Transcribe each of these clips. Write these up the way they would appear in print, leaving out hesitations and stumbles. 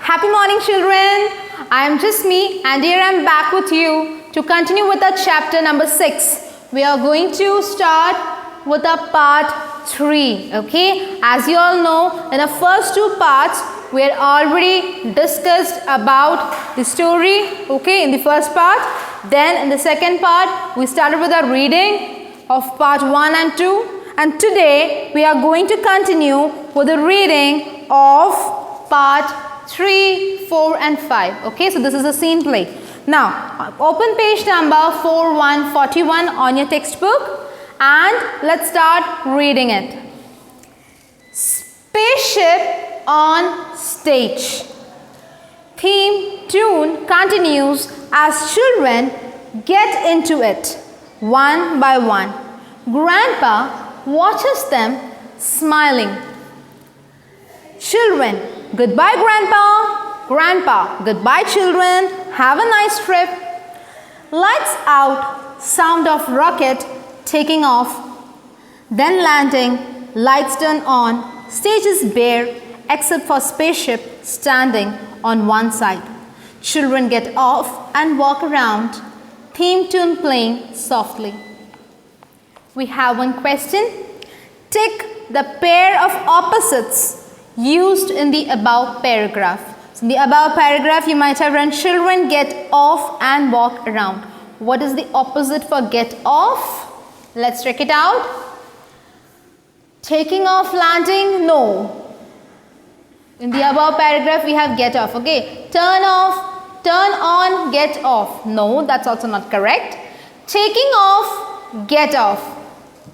Happy morning, children. I am just me and here I am back with you to continue with our chapter number 6. We are going to start with our part 3. Okay, as you all know, in the first two parts we had already discussed about the story, okay, in the first part. Then in the second part we started with our reading of part 1 and 2, and today we are going to continue with the reading of part 3, 4 and 5. Okay, so this is a scene play. Now open page number 4141 on your textbook and let's start reading it. Spaceship on stage. Theme tune continues as children get into it one by one. Grandpa watches them smiling. Children, goodbye Grandpa. Grandpa, goodbye children. Have a nice trip. Lights out, sound of rocket taking off, then landing, lights turn on, stage is bare except for spaceship standing on one side. Children get off and walk around, theme tune playing softly. We have one question. Tick the pair of opposites used in the above paragraph. So in the above paragraph you might have run children get off and walk around. What is the opposite for get off? Let's check it out. Taking off, landing, no. In the above paragraph we have get off, okay. Turn off, turn on, get off. No, that's also not correct. Taking off, get off.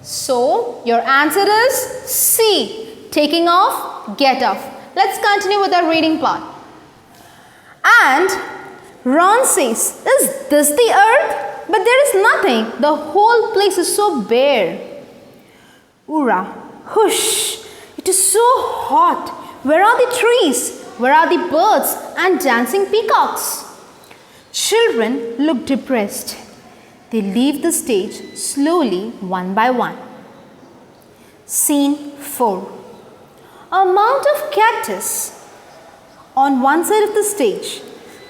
So your answer is C. Taking off, get off. Let's continue with our reading part. And Ron says, is this the earth? But there is nothing. The whole place is so bare. Ura, hush. It is so hot. Where are the trees? Where are the birds and dancing peacocks? Children look depressed. They leave the stage slowly one by one. Scene 4. A mount of cactus on one side of the stage.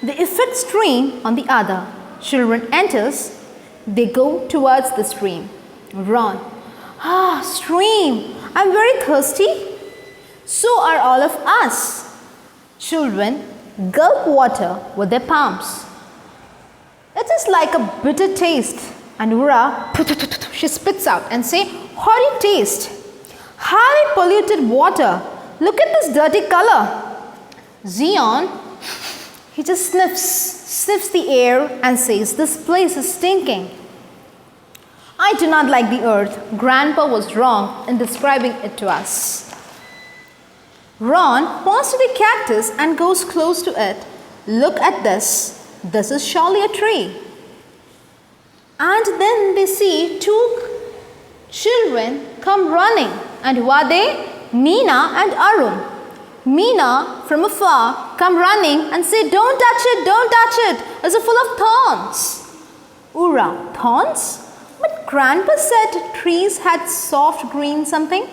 The effect stream on the other. Children enters. They go towards the stream. Ron. Ah, stream. I'm very thirsty. So are all of us. Children gulp water with their palms. It is like a bitter taste. And Ura, she spits out and say, horrid taste. Highly polluted water. Look at this dirty color. Zion, he just sniffs the air and says, this place is stinking. I do not like the earth. Grandpa was wrong in describing it to us. Ron points to the cactus and goes close to it. Look at this. This is surely a tree. And then they see two children come running. And who are they? Meena and Arun. Meena from afar come running and say, don't touch it, don't touch it. It's full of thorns. Ura, thorns? But Grandpa said trees had soft green something.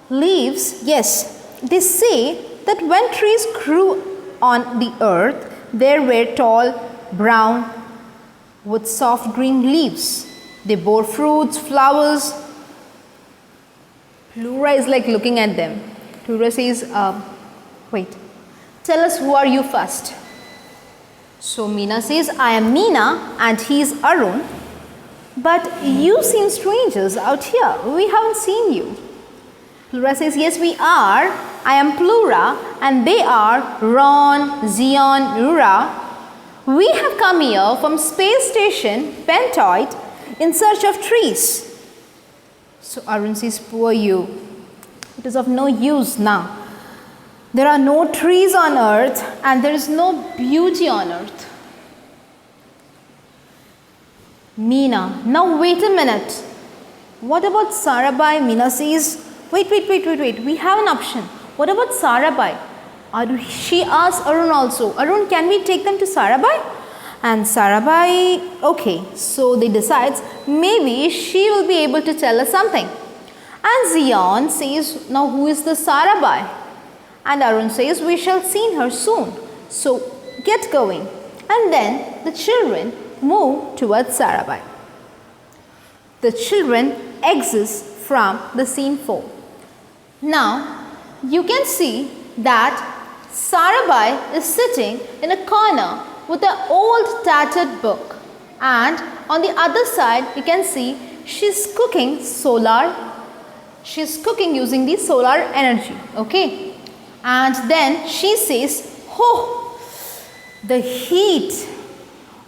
Leaves, yes. They say that when trees grew on the earth, there were tall, brown, with soft green leaves. They bore fruits, flowers. Plura is like looking at them. Plura says, wait, tell us who are you first. So Meena says, I am Meena and he is Arun. But you seem strangers out here. We haven't seen you. Plura says, yes, we are. I am Plura and they are Ron, Zion, Ura. We have come here from space station Pentoid in search of trees. So Arun says, poor you. It is of no use now. There are no trees on earth and there is no beauty on earth. Meena, now wait a minute. What about Sarabai? Meena says, wait. We have an option. What about Sarabai? She asks Arun also, Arun, can we take them to Sarabai? And Sarabai, okay. So they decide maybe she will be able to tell us something. And Zion says, now who is the Sarabai? And Arun says, we shall see her soon. So get going. And then the children move towards Sarabhai. The children exit from the scene 4. Now you can see that Sarabhai is sitting in a corner with an old tattered book, and on the other side you can see she's cooking using the solar energy, okay? And then she says, oh, the heat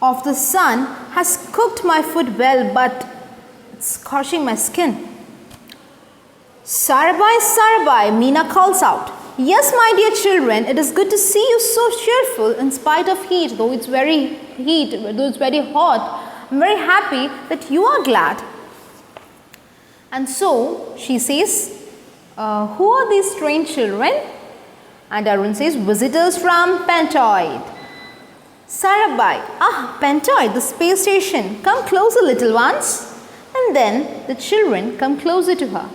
of the sun has cooked my food well, but it's scorching my skin. Sarabhai, Sarabhai, Meena calls out. Yes, my dear children, it is good to see you so cheerful in spite of heat, though it's very hot. I'm very happy that you are glad. And so she says, who are these strange children? And Arun says, visitors from Pantoid. Sarabhai, Pantoid, the space station. Come closer, little ones. And then the children come closer to her.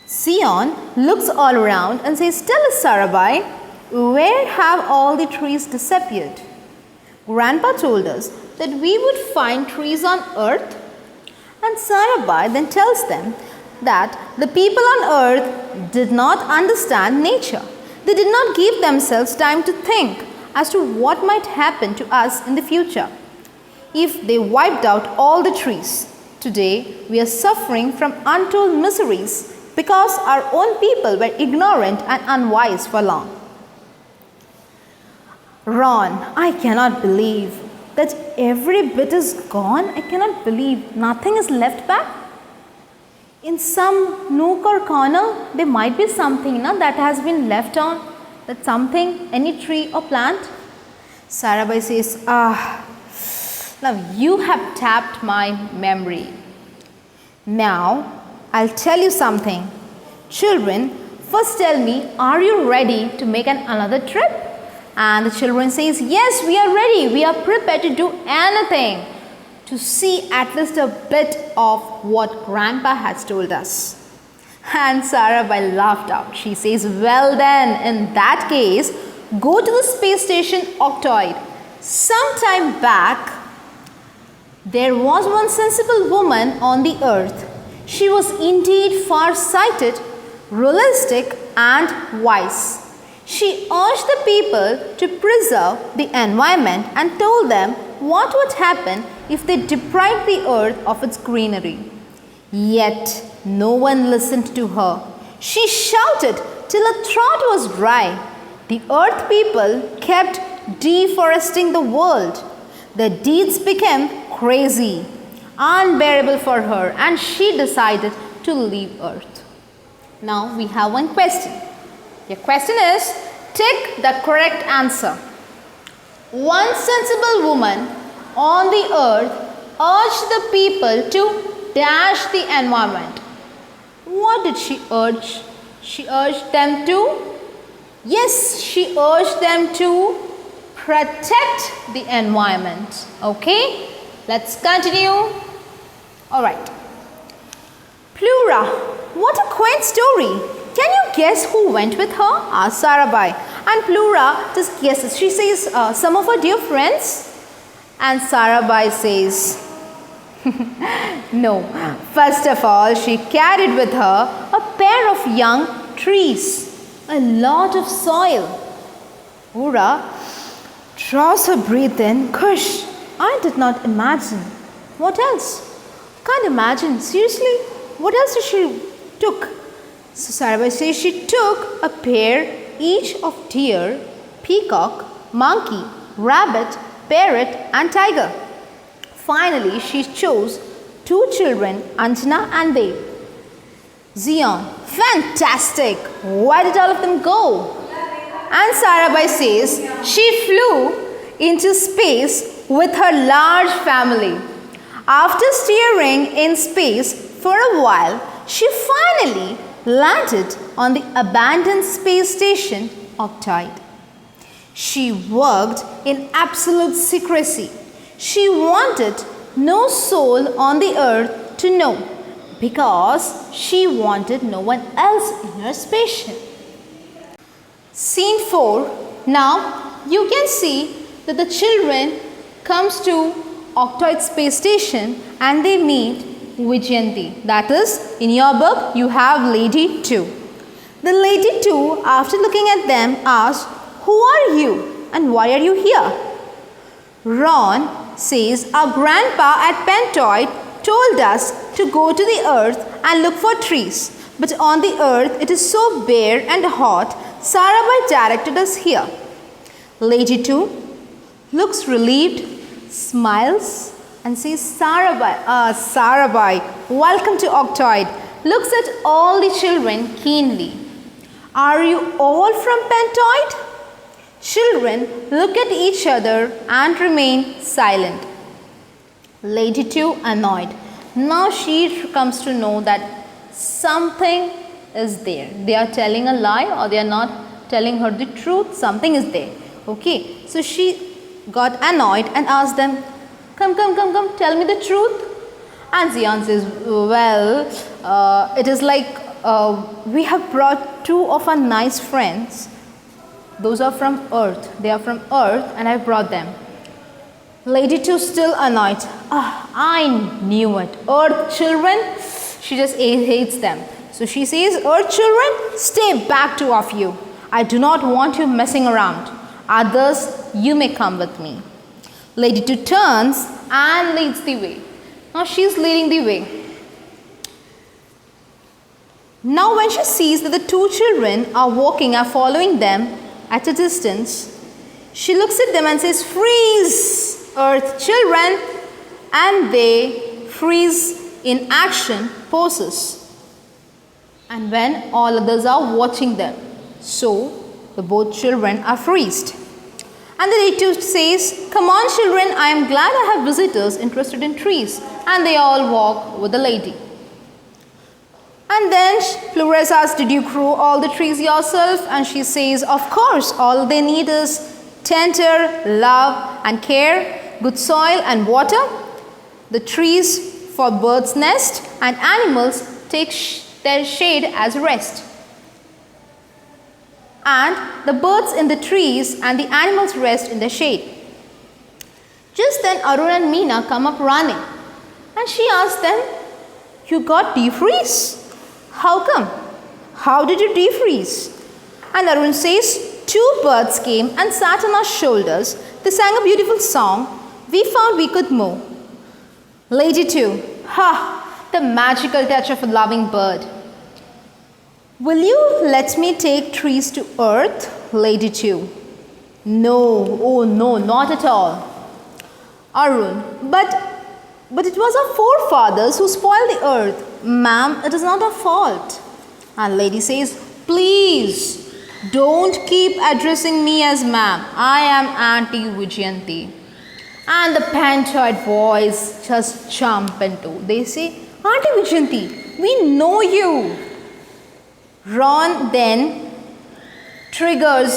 Sion looks all around and says, tell us, Sarabhai, where have all the trees disappeared? Grandpa told us that we would find trees on earth. And Sarabhai then tells them that the people on earth did not understand nature. They did not give themselves time to think as to what might happen to us in the future if they wiped out all the trees. Today, we are suffering from untold miseries because our own people were ignorant and unwise for long. Ron, I cannot believe that every bit is gone. I cannot believe nothing is left back. In some nook or corner, there might be something that has been left on. That something, any tree or plant. Sarabhai says, now you have tapped my memory. Now, I'll tell you something. Children, first tell me, are you ready to make another trip? And the children says, yes, we are ready. We are prepared to do anything to see at least a bit of what Grandpa has told us. And Sarabhai laughed out. She says, well then, in that case, go to the space station Octoid. Sometime back, there was one sensible woman on the earth. She was indeed far-sighted, realistic and wise. She urged the people to preserve the environment and told them what would happen if they deprived the earth of its greenery. Yet no one listened to her. She shouted till her throat was dry. The earth people kept deforesting the world. The deeds became crazy, unbearable for her, and she decided to leave earth. Now we have one question. Your question is, tick the correct answer. One sensible woman on the earth urged the people to dash the environment. What did she urge? She urged them to? Yes, she urged them to protect the environment. Okay, let's continue. Alright. Plura, what a quaint story. Can you guess who went with her? Asked Sarabhai. And Plura just guesses. She says, some of her dear friends. And Sarabhai says, no. First of all, she carried with her a pair of young trees, a lot of soil. Plura draws her breath in. Kush, I did not imagine. What else? Can't imagine. Seriously? What else did she took? So Sarabhai says she took a pair each of deer, peacock, monkey, rabbit, parrot and tiger. Finally, she chose 2 children, Anjana and Dev. Zion, fantastic! Where did all of them go? And Sarabhai says she flew into space with her large family. After steering in space for a while, she finally landed on the abandoned space station Octoid. She worked in absolute secrecy. She wanted no soul on the earth to know because she wanted no one else in her spaceship. Scene 4. Now you can see that the children comes to Octoid space station and they meet Vijayanti. That is, in your book you have Lady 2. The Lady 2, after looking at them, asked, "Who are you and why are you here?" Ron says, "Our grandpa at Pentoid told us to go to the earth and look for trees. But on the earth it is so bare and hot, Sarabhai directed us here." Lady 2 looks relieved, smiles and says, Sarabhai, welcome to Octoid." Looks at all the children keenly. "Are you all from Pentoid?" Children look at each other and remain silent. Lady 2 annoyed. Now she comes to know that something is there. They are telling a lie or they are not telling her the truth. Something is there. Okay. So she got annoyed and asked them, come, tell me the truth." And Zion says, "Well, it is like we have brought 2 of our nice friends. Those are from earth. They are from earth and I brought them." Lady 2 still annoyed. I knew it. Earth children, she just hates them. So she says, "Earth children, stay back, 2 of you. I do not want you messing around. Others, you may come with me." Lady 2 turns and leads the way. Now she is leading the way. Now when she sees that the 2 children are following them at a distance, she looks at them and says, "Freeze, earth children," and they freeze in action poses. And when all others are watching them, so the both children are freezed. And the lady says, "Come on children, I am glad I have visitors interested in trees." And they all walk with the lady. And then Flores asks, "Did you grow all the trees yourself?" And she says, "Of course, all they need is tender love and care, good soil and water. The trees for birds' nest and animals take their shade as rest. And the birds in the trees and the animals rest in the shade." Just then Arun and Meena come up running and she asks them, "You got defreeze? How come? How did you defreeze?" And Arun says, "2 birds came and sat on our shoulders. They sang a beautiful song. We found we could move." Lady 2, the magical touch of a loving bird. "Will you let me take trees to earth?" Lady 2, "No, oh no, not at all." Arun, but it was our forefathers who spoiled the earth. "Ma'am, it is not our fault." And lady says, "Please, don't keep addressing me as ma'am. I am Auntie Vijayanti." And the Pentoid boys just jump into. They say, "Auntie Vijayanti, we know you." Ron then triggers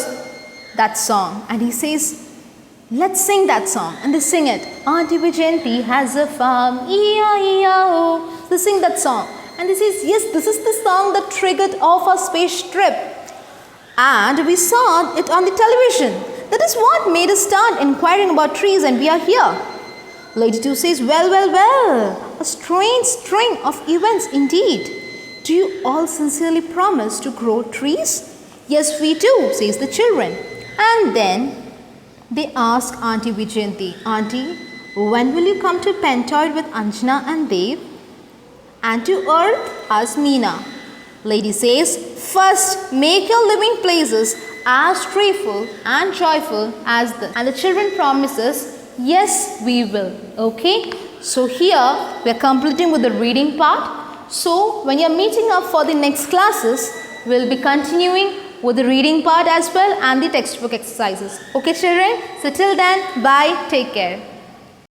that song and he says, "Let's sing that song." And they sing it. "Auntie Vijayanti has a farm, E-I-E-I-O." They sing that song and they says, "Yes, this is the song that triggered off our space trip. And we saw it on the television. That is what made us start inquiring about trees and we are here." Lady 2 says, well, a strange string of events indeed. Do you all sincerely promise to grow trees?" "Yes, we do," says the children. And then they ask Auntie Vijayanti, "Auntie, when will you come to Pentoid with Anjana and Dev?" "And to earth?" asks Meena. Lady says, "First, make your living places as joyful and joyful as this." And the children promises, "Yes, we will." Okay. So here we are completing with the reading part. So when you are meeting up for the next classes, we will be continuing with the reading part as well and the textbook exercises. Okay children, so till then, bye, take care.